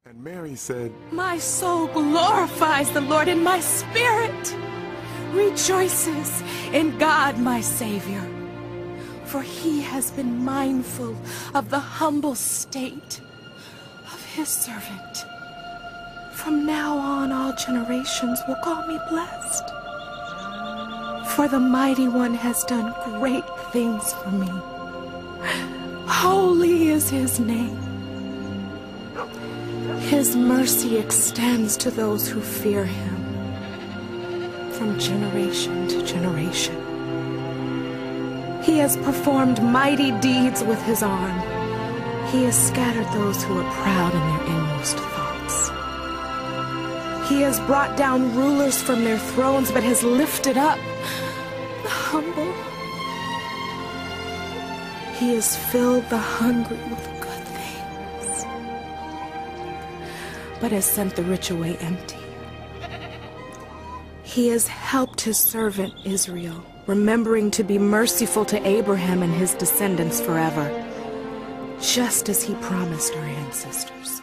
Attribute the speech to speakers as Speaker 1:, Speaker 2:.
Speaker 1: And Mary said,
Speaker 2: My soul glorifies the Lord, and my spirit rejoices in God my Savior. For he has been mindful of the humble state of his servant. From now on all generations will call me blessed. For the Mighty One has done great things for me. Holy is his name. His mercy extends to those who fear him from generation to generation. He has performed mighty deeds with his arm. He has scattered those who are proud in their inmost thoughts. He has brought down rulers from their thrones, but has lifted up the humble. He has filled the hungry with good things, but has sent the rich away empty. He has helped his servant Israel, remembering to be merciful to Abraham and his descendants forever, just as he promised our ancestors.